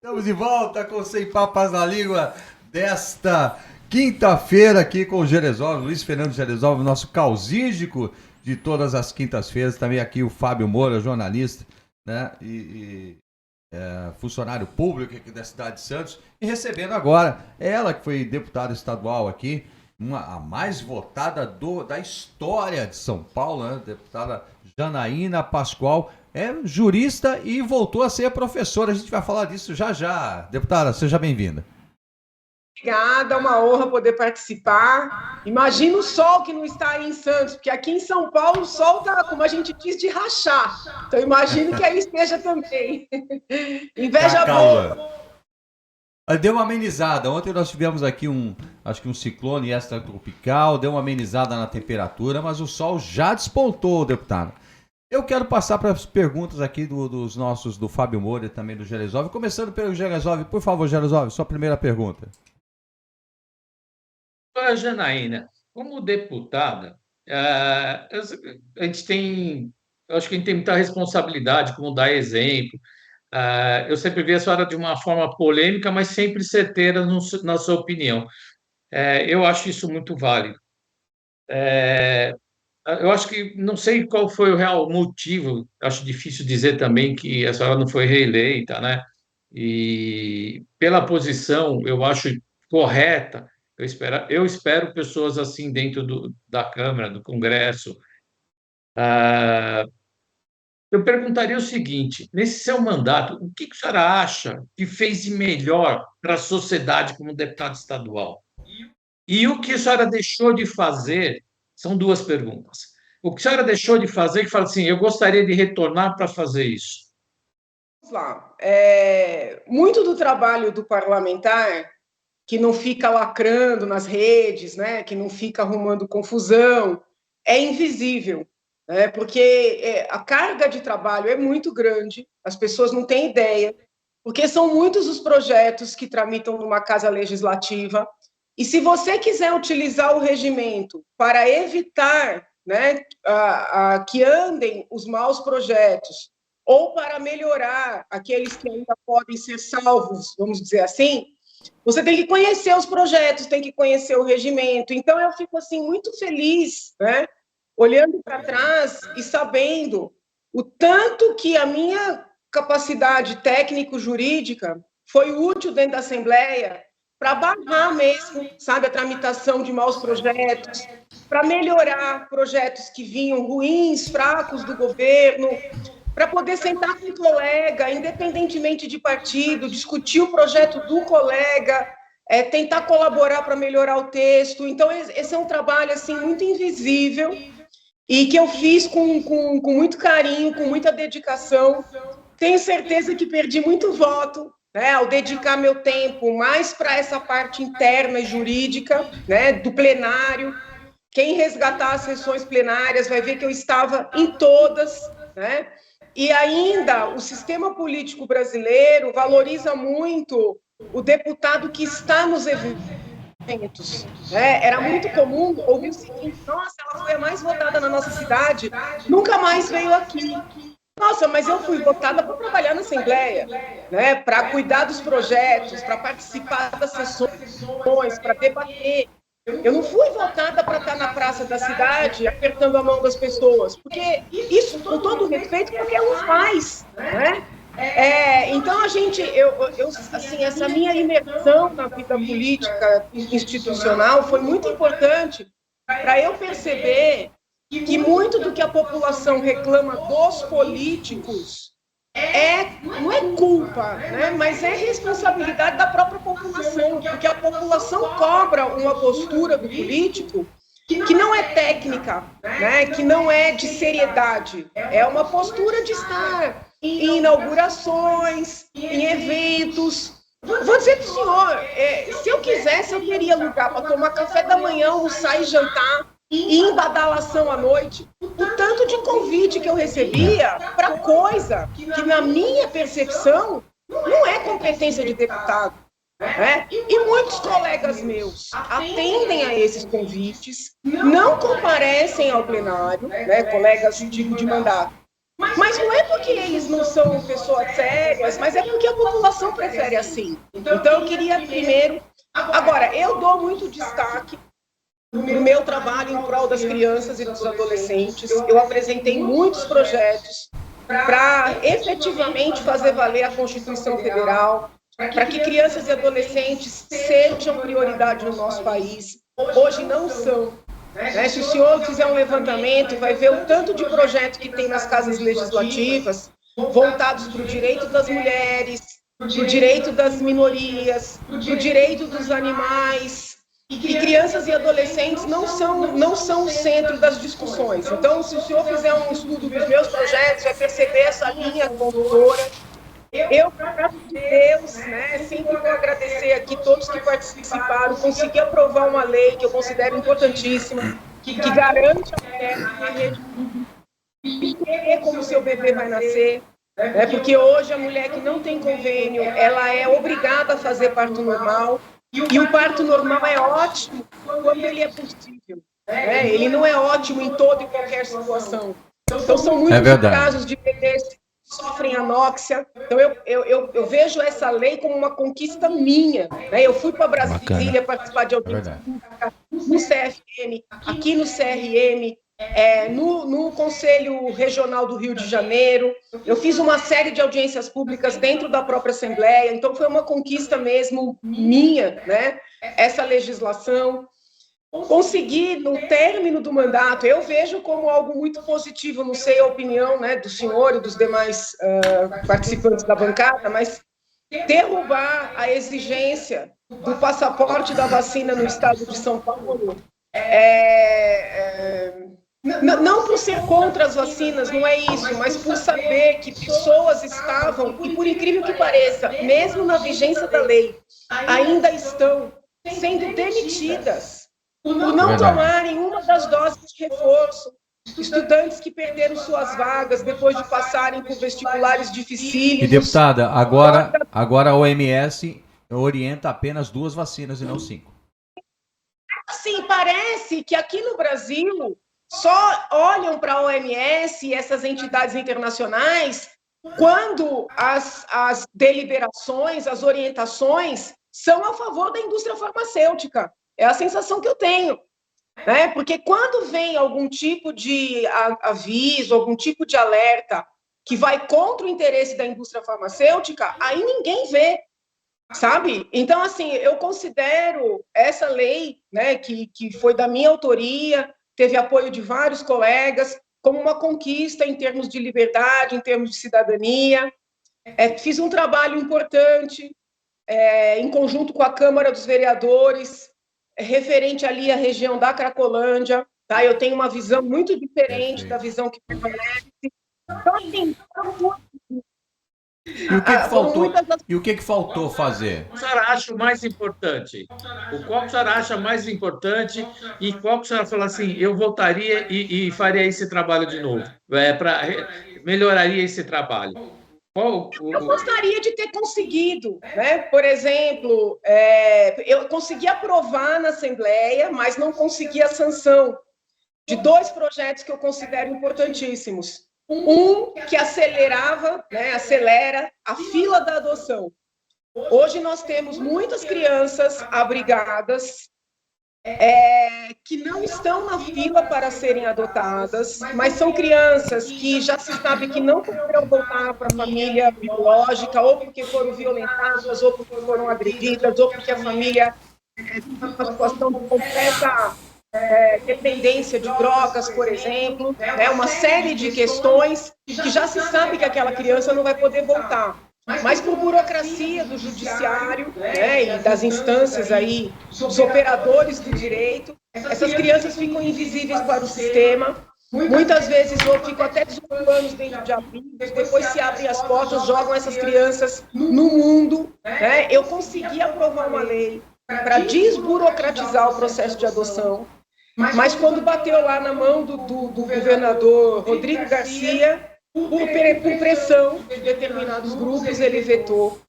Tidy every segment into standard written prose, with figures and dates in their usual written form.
Estamos de volta com Sem Papas na Língua desta quinta-feira aqui com o Gerezoff, Luiz Fernando Gerezoff, nosso causídico de todas as quintas-feiras. Também aqui o Fábio Moura, jornalista, né? Funcionário público aqui da cidade de Santos. E recebendo agora ela que foi deputada estadual aqui, a mais votada da história de São Paulo, né? Deputada Janaína Pascoal. É jurista e voltou a ser professora. A gente vai falar disso já já. Deputada, seja bem-vinda. Obrigada, é uma honra poder participar. Imagina o sol que não está aí em Santos, porque aqui em São Paulo o sol está, como a gente diz, de rachar. Então imagino que aí esteja também. Inveja boa. Deu uma amenizada. Ontem nós tivemos aqui um ciclone extratropical, deu uma amenizada na temperatura, mas o sol já despontou, deputado. Eu quero passar para as perguntas aqui do Fábio Moura e também do Gerezoff. Começando pelo Gerezoff. Por favor, Gerezoff, sua primeira pergunta. Janaína, como deputada, a gente tem, eu acho que a gente tem muita responsabilidade, como dar exemplo. Eu sempre vi a senhora de uma forma polêmica, mas sempre certeira na sua opinião. Eu acho isso muito válido. Eu acho que não sei qual foi o real motivo, acho difícil dizer também que a senhora não foi reeleita, né? E pela posição, eu acho correta. Eu espero pessoas assim dentro da Câmara, do Congresso. Eu perguntaria o seguinte: nesse seu mandato, o que a senhora acha que fez de melhor para a sociedade como deputada estadual? E o que a senhora deixou de fazer? São duas perguntas. O que a senhora deixou de fazer que fala assim, eu gostaria de retornar para fazer isso? Vamos lá. Muito do trabalho do parlamentar, que não fica lacrando nas redes, né, que não fica arrumando confusão, é invisível, né, porque a carga de trabalho é muito grande, as pessoas não têm ideia, porque são muitos os projetos que tramitam numa casa legislativa, e se você quiser utilizar o regimento para evitar, né, que andem os maus projetos, ou para melhorar aqueles que ainda podem ser salvos, vamos dizer assim, você tem que conhecer os projetos, tem que conhecer o regimento. Então, eu fico assim muito feliz, né, olhando para trás e sabendo o tanto que a minha capacidade técnico-jurídica foi útil dentro da Assembleia para barrar mesmo, sabe, a tramitação de maus projetos, para melhorar projetos que vinham ruins, fracos do governo, para poder sentar com o colega, independentemente de partido, discutir o projeto do colega, tentar colaborar para melhorar o texto. Então, esse é um trabalho assim, muito invisível e que eu fiz com muito carinho, com muita dedicação. Tenho certeza que perdi muito voto, né, ao dedicar meu tempo mais para essa parte interna e jurídica, né, do plenário. Quem resgatar as sessões plenárias vai ver que eu estava em todas, né? E ainda o sistema político brasileiro valoriza muito o deputado que está nos eventos. Né? Era muito comum ouvir o seguinte: nossa, ela foi a mais votada na nossa cidade, nunca mais veio aqui. Nossa, mas eu fui votada para trabalhar na Assembleia, né? Para cuidar dos projetos, para participar das sessões, para debater. Eu não fui votada para estar na praça da cidade apertando a mão das pessoas, porque isso, com todo respeito, qualquer um faz, né? Então, assim, essa minha imersão na vida política institucional foi muito importante para eu perceber que muito do que a população reclama dos políticos não é culpa, né? Mas é responsabilidade da própria população, porque a população cobra uma postura do político que não é técnica, né? Que não é de seriedade, é uma postura de estar em inaugurações, em eventos. Vou dizer para o senhor, se eu quisesse, eu teria lugar para tomar café da manhã, almoçar e jantar, e em badalação à noite, o tanto de convite que eu recebia para coisa que, na minha percepção, não é competência de deputado. Né? E muitos colegas meus atendem a esses convites, não comparecem ao plenário, né, colegas de mandato, Mas não é porque eles não são pessoas sérias, mas é porque a população prefere assim. Então, eu queria primeiro... Agora, eu dou muito destaque no meu trabalho em prol das crianças e dos adolescentes. Eu apresentei muitos projetos para efetivamente fazer valer a Constituição Federal, para que crianças e adolescentes sejam prioridade no nosso país. Hoje não são. Se o senhor fizer um levantamento, vai ver o tanto de projeto que tem nas casas legislativas voltados para o direito das mulheres, para o direito das minorias, para o direito dos animais. E crianças e adolescentes não são o centro das discussões. Então, se o senhor fizer um estudo dos meus projetos, vai perceber essa linha condutora. Eu, por graça de Deus, sempre vou agradecer aqui todos que participaram, consegui aprovar uma lei que eu considero importantíssima, que garante a mulher na rede pública como o seu bebê vai nascer, porque hoje a mulher que não tem convênio, ela é obrigada a fazer parto normal, e o parto normal é ótimo quando ele é possível. Ele não é ótimo em toda e qualquer situação. Então, são muitos casos de bebês que sofrem anóxia. Então, eu vejo essa lei como uma conquista minha. Eu fui para Brasília participar de audiência no CFM, aqui no CRM, no Conselho Regional do Rio de Janeiro. Eu fiz uma série de audiências públicas dentro da própria Assembleia. Então, foi uma conquista mesmo minha, essa legislação. Consegui, no término do mandato, eu vejo como algo muito positivo, não sei a opinião do senhor e dos demais participantes da bancada, mas derrubar a exigência do passaporte da vacina no estado de São Paulo, não por ser contra as vacinas, não é isso, mas por saber que pessoas estavam, e por incrível que pareça, mesmo na vigência da lei, ainda estão sendo demitidas por não tomarem uma das doses de reforço. Estudantes que perderam suas vagas depois de passarem por vestibulares dificílimos. E, deputada, agora a OMS orienta apenas 2 vacinas e não 5. Sim, parece que aqui no Brasil só olham para a OMS e essas entidades internacionais quando as deliberações, as orientações são a favor da indústria farmacêutica. É a sensação que eu tenho. Porque quando vem algum tipo de aviso, algum tipo de alerta que vai contra o interesse da indústria farmacêutica, aí ninguém vê, sabe? Então, assim, eu considero essa lei, que foi da minha autoria, teve apoio de vários colegas, como uma conquista em termos de liberdade, em termos de cidadania. Fiz um trabalho importante em conjunto com a Câmara dos Vereadores, referente ali à região da Cracolândia, tá? Eu tenho uma visão muito diferente da visão que prevalece. Então, assim, E o que faltou fazer? O que a senhora acha o mais importante? Qual que a senhora acha mais importante e qual que a senhora fala assim, eu voltaria e faria esse trabalho de novo, melhoraria esse trabalho? Eu gostaria de ter conseguido, Por exemplo, eu consegui aprovar na Assembleia, mas não consegui a sanção de 2 projetos que eu considero importantíssimos. Um que acelera a fila da adoção. Hoje nós temos muitas crianças abrigadas que não estão na fila para serem adotadas, mas são crianças que já se sabe que não poderão voltar para a família biológica, ou porque foram violentadas, ou porque foram agredidas, ou porque a família está numa situação de completa dependência de drogas, por exemplo, uma série de questões que já se sabe que aquela criança não vai poder voltar. Mas por burocracia do judiciário e das instâncias aí, dos operadores do direito, essas crianças ficam invisíveis para o sistema. Muitas vezes ficam até 18 anos dentro de abrigos, depois se abrem as portas, jogam essas crianças no mundo. Eu consegui aprovar uma lei para desburocratizar o processo de adoção, mas quando bateu lá na mão do governador Rodrigo Garcia, por pressão de determinados grupos, ele vetou.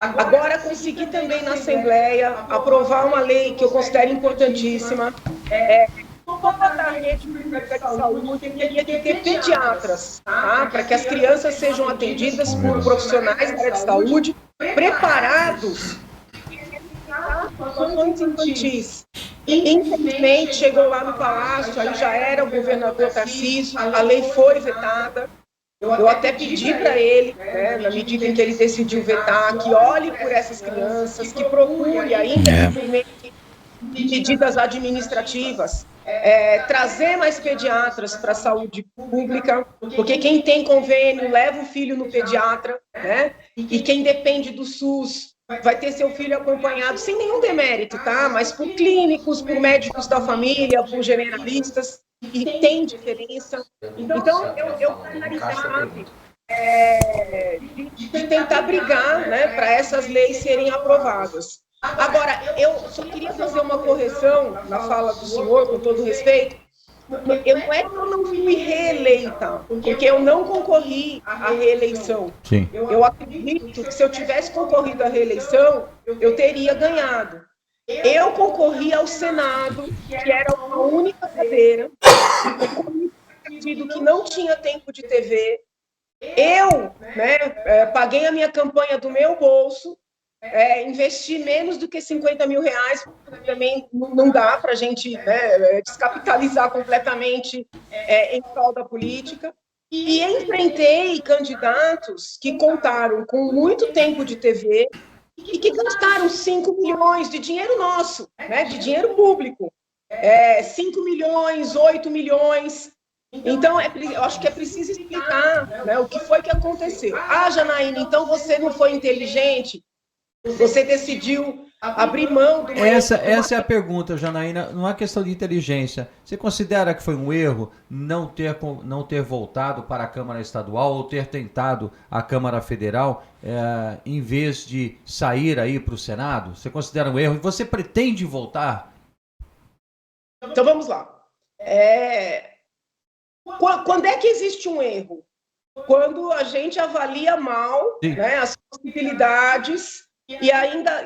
Agora, consegui também na Assembleia aprovar uma lei que eu considero importantíssima, toda a rede pública de saúde teria que ter pediatras, tá? Para que as crianças sejam atendidas por profissionais da área de saúde preparados para infantis. Infelizmente, chegou lá no Palácio, aí já era o governador Tarcísio, a lei foi vetada. Eu até pedi para ele, né, na medida em que ele decidiu vetar, que olhe por essas crianças, que procure, ainda medidas administrativas, trazer mais pediatras para a saúde pública, porque quem tem convênio leva o filho no pediatra, né? E quem depende do SUS vai ter seu filho acompanhado, sem nenhum demérito, tá? Mas por clínicos, por médicos da família, por generalistas, e tem diferença. Então, eu finalizava de tentar brigar, né, para essas leis serem aprovadas. Agora, eu só queria fazer uma correção na fala do senhor, com todo respeito. Não é que eu não fui reeleita, porque eu não concorri à reeleição. Sim. Eu acredito que se eu tivesse concorrido à reeleição, eu teria ganhado. Eu concorri ao Senado, que era uma única cadeira, um partido que não tinha tempo de TV. Eu, né, paguei a minha campanha do meu bolso, investi menos do que 50 mil reais, porque também não dá para a gente, né, descapitalizar completamente em prol da política. E enfrentei candidatos que contaram com muito tempo de TV e que gastaram 5 milhões de dinheiro nosso, né, de dinheiro público. 5 milhões, 8 milhões. Então, eu acho que é preciso explicar, né, o que foi que aconteceu. Ah, Janaína, então você não foi inteligente? Você decidiu abrir mão do... Essa é a pergunta, Janaína. Não é questão de inteligência. Você considera que foi um erro não ter voltado para a Câmara Estadual ou ter tentado a Câmara Federal em vez de sair aí para o Senado? Você considera um erro? E você pretende voltar? Então vamos lá. Quando é que existe um erro? Quando a gente avalia mal, né, as possibilidades e ainda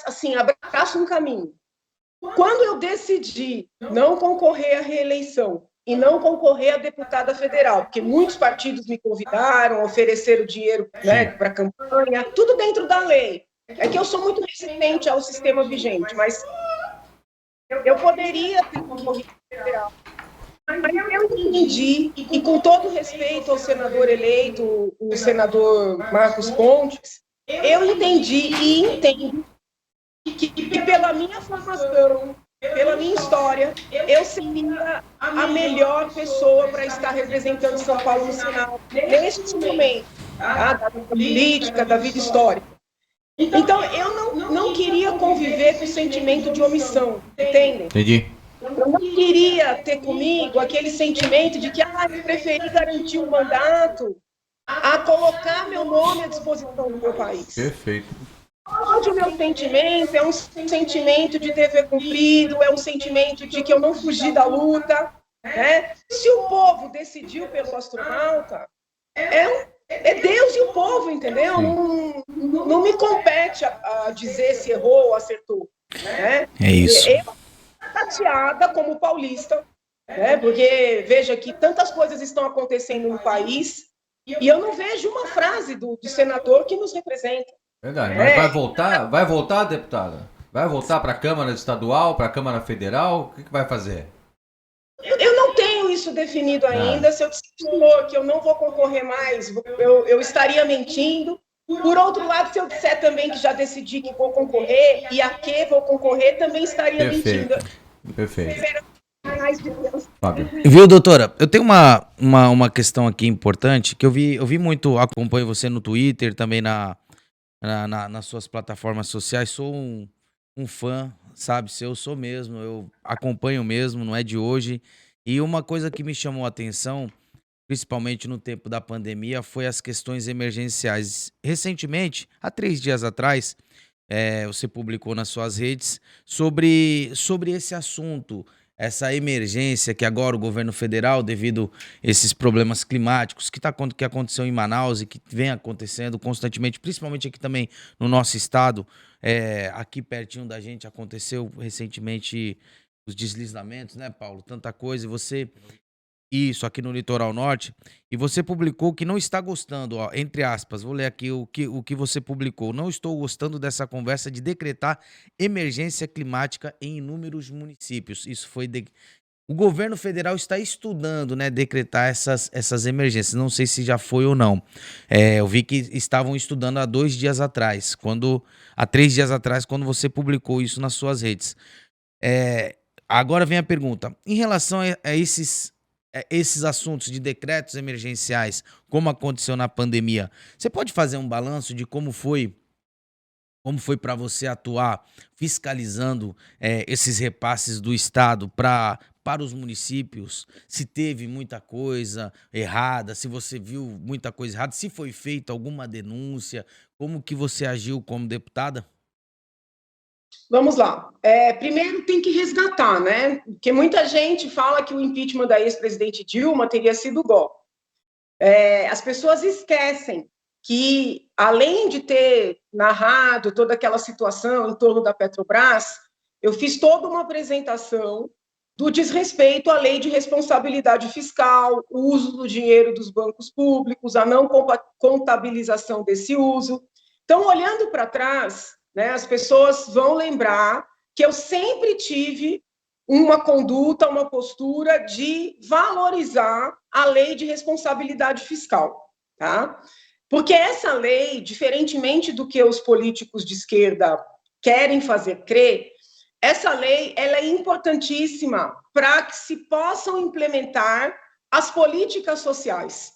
assim, abraça um caminho. Quando eu decidi não concorrer à reeleição e não concorrer a deputada federal, porque muitos partidos me convidaram, ofereceram dinheiro, né, para a campanha, tudo dentro da lei. É que eu sou muito resistente ao sistema vigente, mas eu poderia ter concorrido à federal. Mas eu entendi, e com todo respeito ao senador eleito, o senador Marcos Pontes, eu entendi e entendo que pela minha formação, pela minha história, eu seria a melhor pessoa para estar representando São Paulo no Senado, neste momento, tá? Da vida política, da vida histórica. Então, eu não queria conviver com o sentimento de omissão, entendem? Entendi. Eu não queria ter comigo aquele sentimento de que eu preferi garantir um mandato a colocar meu nome à disposição do meu país. Perfeito. Hoje o meu sentimento é um sentimento de dever cumprido, é um sentimento de que eu não fugi da luta, né? Se o povo decidiu pelo astronauta, é Deus e o povo, entendeu? Não me compete a dizer se errou ou acertou, né? É isso. Eu chateada como paulista, né? Porque veja que tantas coisas estão acontecendo no país e eu não vejo uma frase do senador que nos representa. Verdade. Mas vai voltar, deputada? Vai voltar para a Câmara Estadual, para a Câmara Federal? O que vai fazer? Eu não tenho isso definido ainda. Se eu disser que eu não vou concorrer mais, eu estaria mentindo. Por outro lado, se eu disser também que já decidi que vou concorrer e a que vou concorrer, também estaria mentindo. Perfeito. Viu, doutora? Eu tenho uma questão aqui importante que eu vi muito, acompanho você no Twitter, também nas suas plataformas sociais. Sou um fã, sabe? Eu sou mesmo, eu acompanho mesmo, não é de hoje. E uma coisa que me chamou a atenção, principalmente no tempo da pandemia, foi as questões emergenciais. Recentemente, há 3 dias atrás, você publicou nas suas redes sobre esse assunto, essa emergência que agora o governo federal, devido a esses problemas climáticos que aconteceu em Manaus e que vem acontecendo constantemente, principalmente aqui também no nosso estado, aqui pertinho da gente aconteceu recentemente os deslizamentos, né, Paulo? Tanta coisa, e você... Isso, aqui no Litoral Norte, e você publicou que não está gostando, ó, entre aspas, vou ler aqui o que você publicou. Não estou gostando dessa conversa de decretar emergência climática em inúmeros municípios. Isso foi o governo federal está estudando, né, decretar essas emergências. Não sei se já foi ou não. Eu vi que estavam estudando há 2 dias atrás, há 3 dias atrás, quando você publicou isso nas suas redes. Agora vem a pergunta. Em relação a esses assuntos de decretos emergenciais, como aconteceu na pandemia, você pode fazer um balanço de como foi para você atuar fiscalizando esses repasses do Estado para os municípios? Se teve muita coisa errada, se você viu muita coisa errada, se foi feita alguma denúncia, como que você agiu como deputada? Vamos lá. Primeiro tem que resgatar, né? Porque muita gente fala que o impeachment da ex-presidente Dilma teria sido golpe. As pessoas esquecem que, além de ter narrado toda aquela situação em torno da Petrobras, eu fiz toda uma apresentação do desrespeito à lei de responsabilidade fiscal, o uso do dinheiro dos bancos públicos, a não contabilização desse uso. Então, olhando para trás, né, as pessoas vão lembrar que eu sempre tive uma conduta, uma postura de valorizar a lei de responsabilidade fiscal, tá? Porque essa lei, diferentemente do que os políticos de esquerda querem fazer crer, essa lei ela é importantíssima para que se possam implementar as políticas sociais.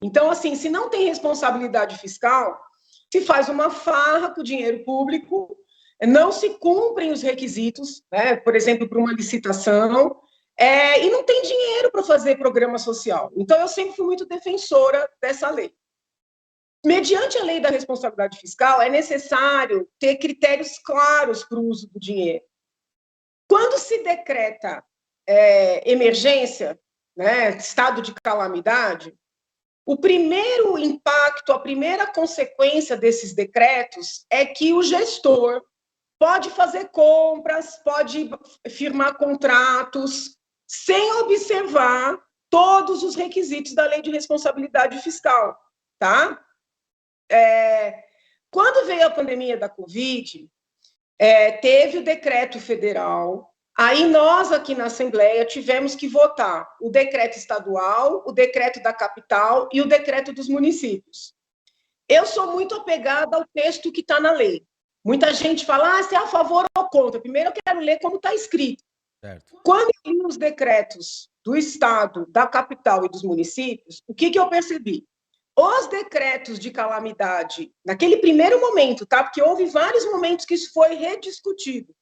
Então, assim, se não tem responsabilidade fiscal, se faz uma farra com o dinheiro público, não se cumprem os requisitos, né, por exemplo, para uma licitação, e não tem dinheiro para fazer programa social. Então, eu sempre fui muito defensora dessa lei. Mediante a lei da responsabilidade fiscal, é necessário ter critérios claros para o uso do dinheiro. Quando se decreta emergência, né, estado de calamidade, o primeiro impacto, a primeira consequência desses decretos é que o gestor pode fazer compras, pode firmar contratos, sem observar todos os requisitos da lei de responsabilidade fiscal, tá? Quando veio a pandemia da Covid, teve o decreto federal, aí nós aqui na Assembleia tivemos que votar o decreto estadual, o decreto da capital e o decreto dos municípios. Eu sou muito apegada ao texto que está na lei. Muita gente fala, você é a favor ou contra? Primeiro eu quero ler como está escrito. Certo. Quando eu li os decretos do Estado, da capital e dos municípios, o que eu percebi? Os decretos de calamidade, naquele primeiro momento, tá? Porque houve vários momentos que isso foi rediscutido.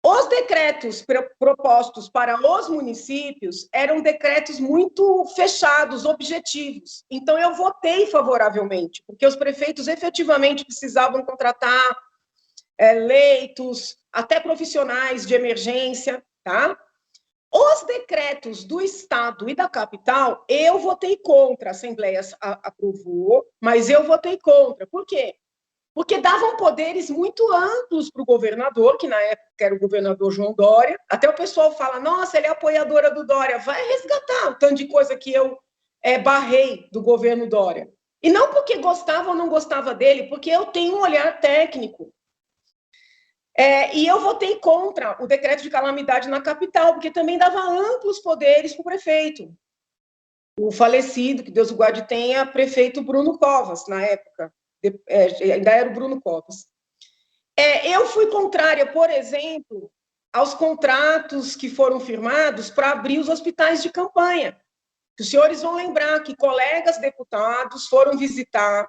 Os decretos propostos para os municípios eram decretos muito fechados, objetivos. Então, eu votei favoravelmente, porque os prefeitos efetivamente precisavam contratar leitos, até profissionais de emergência, tá? Os decretos do Estado e da capital, eu votei contra, a Assembleia aprovou, mas eu votei contra. Por quê? Porque davam poderes muito amplos para o governador, que na época era o governador João Dória. Até o pessoal fala, nossa, ele é apoiadora do Dória, vai resgatar o tanto de coisa que eu barrei do governo Dória. E não porque gostava ou não gostava dele, porque eu tenho um olhar técnico. E eu votei contra o decreto de calamidade na capital, porque também dava amplos poderes para o prefeito. O falecido, que Deus o guarde tenha, prefeito Bruno Covas, na época. Ainda era o Bruno Covas. Eu fui contrária, por exemplo, aos contratos que foram firmados para abrir os hospitais de campanha. Os senhores vão lembrar que colegas deputados foram visitar,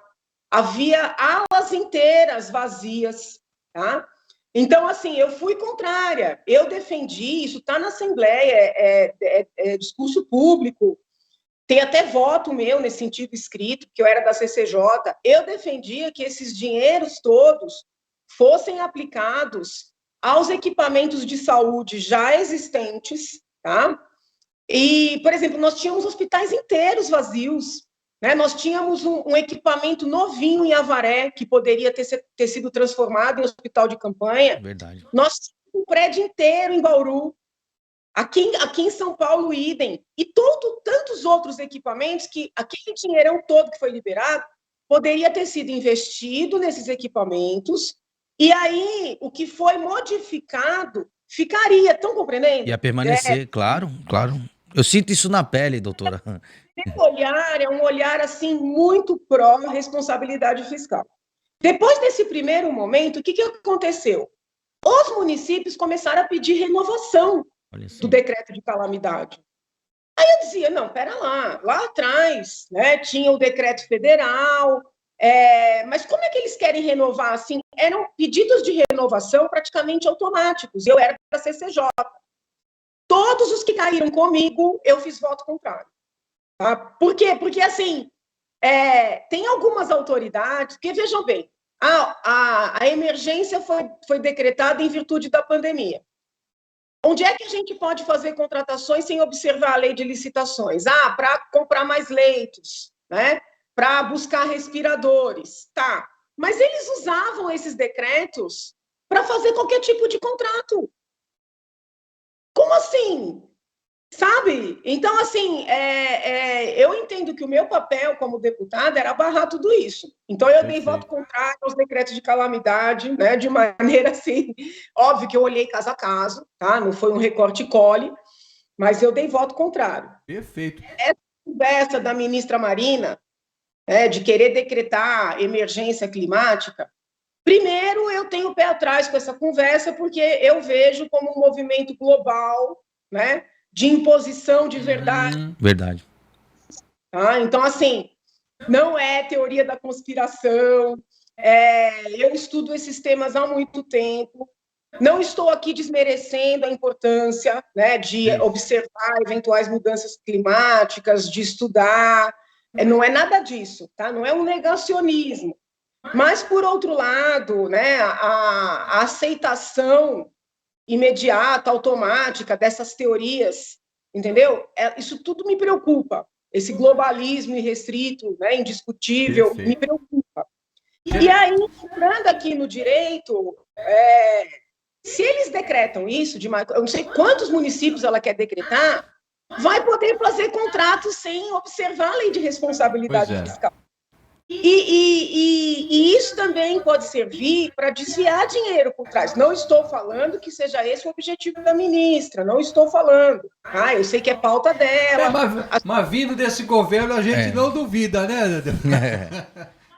havia alas inteiras vazias, tá? Então, assim, eu fui contrária, eu defendi, isso está na Assembleia, é discurso público, tem até voto meu nesse sentido escrito, que eu era da CCJ, eu defendia que esses dinheiros todos fossem aplicados aos equipamentos de saúde já existentes, tá? E, por exemplo, nós tínhamos hospitais inteiros vazios, né? Nós tínhamos um equipamento novinho em Avaré, que poderia ter sido transformado em hospital de campanha. Verdade. Nós tínhamos um prédio inteiro em Bauru, Aqui em São Paulo, idem. E tantos outros equipamentos que aquele dinheirão todo que foi liberado poderia ter sido investido nesses equipamentos, e aí o que foi modificado ficaria, estão compreendendo? Ia permanecer, claro, claro. Eu sinto isso na pele, doutora. Esse olhar é um olhar assim muito pró-responsabilidade fiscal. Depois desse primeiro momento, o que aconteceu? Os municípios começaram a pedir renovação do decreto de calamidade. Aí eu dizia, não, pera lá atrás, né, tinha o decreto federal, mas como é que eles querem renovar assim? Eram pedidos de renovação praticamente automáticos, eu era da CCJ. Todos os que caíram comigo, eu fiz voto contrário. Tá? Por quê? Porque, assim, tem algumas autoridades que, vejam bem, a emergência foi decretada em virtude da pandemia. Onde é que a gente pode fazer contratações sem observar a lei de licitações? Para comprar mais leitos, né? Para buscar respiradores, tá. Mas eles usavam esses decretos para fazer qualquer tipo de contrato. Como assim? Sabe? Então, assim, eu entendo que o meu papel como deputada era barrar tudo isso. Então, eu dei voto contrário aos decretos de calamidade, né? De maneira assim, óbvio que eu olhei caso a caso, tá? Não foi um recorte e cole, mas eu dei voto contrário. Perfeito. Essa conversa da ministra Marina, de querer decretar emergência climática, primeiro, eu tenho o pé atrás com essa conversa, porque eu vejo como um movimento global, né? De imposição de verdade. Verdade. Então, assim, não é teoria da conspiração, eu estudo esses temas há muito tempo, não estou aqui desmerecendo a importância, né, de observar eventuais mudanças climáticas, de estudar, não é nada disso, tá? Não é um negacionismo. Mas, por outro lado, né, a aceitação imediata, automática dessas teorias, entendeu? Isso tudo me preocupa. Esse globalismo irrestrito, né, indiscutível, me preocupa. E aí, entrando aqui no direito, se eles decretam isso, eu não sei quantos municípios ela quer decretar, vai poder fazer contratos sem observar a lei de responsabilidade fiscal. E isso também pode servir para desviar dinheiro por trás. Não estou falando que seja esse o objetivo da ministra, não estou falando. Eu sei que é pauta dela. Mas vindo desse governo, a gente não duvida, né?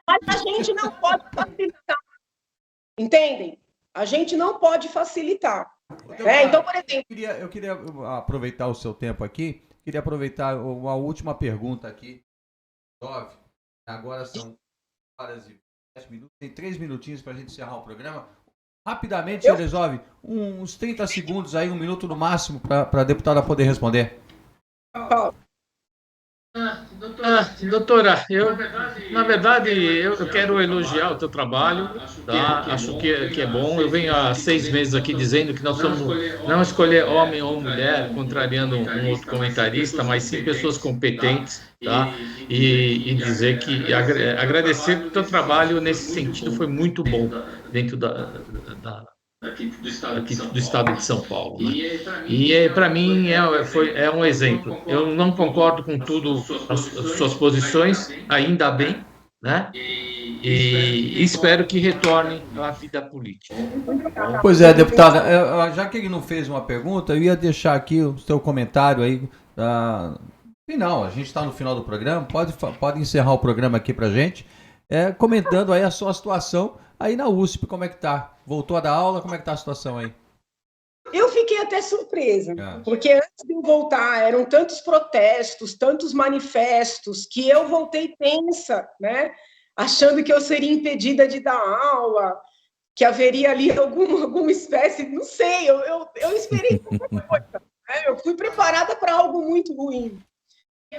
Mas a gente não pode facilitar. Entendem? A gente não pode facilitar. Então, por exemplo... Eu queria aproveitar o seu tempo aqui, queria aproveitar uma última pergunta aqui. Agora são horas e 10 minutos, tem 3 minutinhos para a gente encerrar o programa. Rapidamente, resolve uns 30 segundos aí, 1 minuto no máximo, para a deputada poder responder. Doutora, na verdade, eu quero elogiar o teu trabalho, tá? Acho que é bom. Eu venho há 6 meses aqui dizendo que nós somos não escolher homem ou mulher, contrariando um outro comentarista, mas sim pessoas competentes, tá? E dizer que agradecer o teu trabalho nesse sentido foi muito bom dentro aqui do estado de São Paulo, né? E para mim é um exemplo. Eu não concordo com tudo as suas posições, ainda bem, né? E espero que retorne à vida política. Pois é, deputada, já que ele não fez uma pergunta, eu ia deixar aqui o seu comentário aí. Final, a gente está no final do programa, pode encerrar o programa aqui para gente, comentando aí a sua situação aí na USP, como é que tá? Voltou a dar aula, como é que tá a situação aí? Eu fiquei até surpresa, porque antes de eu voltar, eram tantos protestos, tantos manifestos, que eu voltei tensa, né? Achando que eu seria impedida de dar aula, que haveria ali alguma espécie, não sei, eu esperei qualquer coisa, né? Eu fui preparada para algo muito ruim.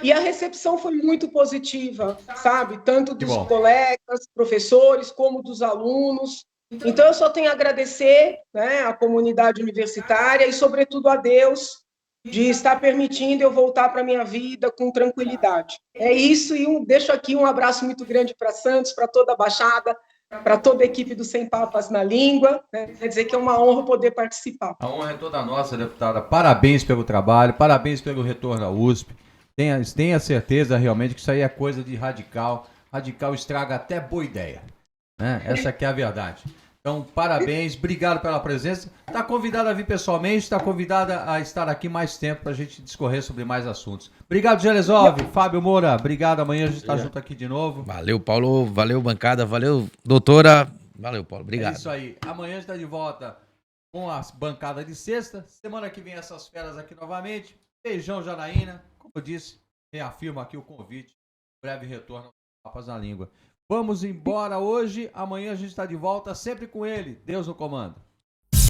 E a recepção foi muito positiva, sabe? Tanto dos colegas, professores, como dos alunos. Então, eu só tenho a agradecer, né, à comunidade universitária e, sobretudo, a Deus de estar permitindo eu voltar para a minha vida com tranquilidade. É isso, e deixo aqui um abraço muito grande para Santos, para toda a Baixada, para toda a equipe do Sem Papas na Língua, né? Quer dizer que é uma honra poder participar. A honra é toda nossa, deputada. Parabéns pelo trabalho, parabéns pelo retorno à USP. Tenha certeza realmente que isso aí é coisa de radical. Radical estraga até boa ideia, né? Essa aqui é a verdade. Então, parabéns, obrigado pela presença. Está convidada a vir pessoalmente, está convidada a estar aqui mais tempo para a gente discorrer sobre mais assuntos. Obrigado, Gelezov, Fábio Moura, obrigado. Amanhã a gente está junto aqui de novo. Valeu, Paulo. Valeu, bancada. Valeu, doutora. Valeu, Paulo. Obrigado. É isso aí. Amanhã a gente está de volta com a bancada de sexta. Semana que vem essas feras aqui novamente. Beijão, Janaína. Como eu disse, reafirmo aqui o convite. Breve retorno ao Papas na Língua. Vamos embora hoje. Amanhã a gente está de volta sempre com ele. Deus no comando.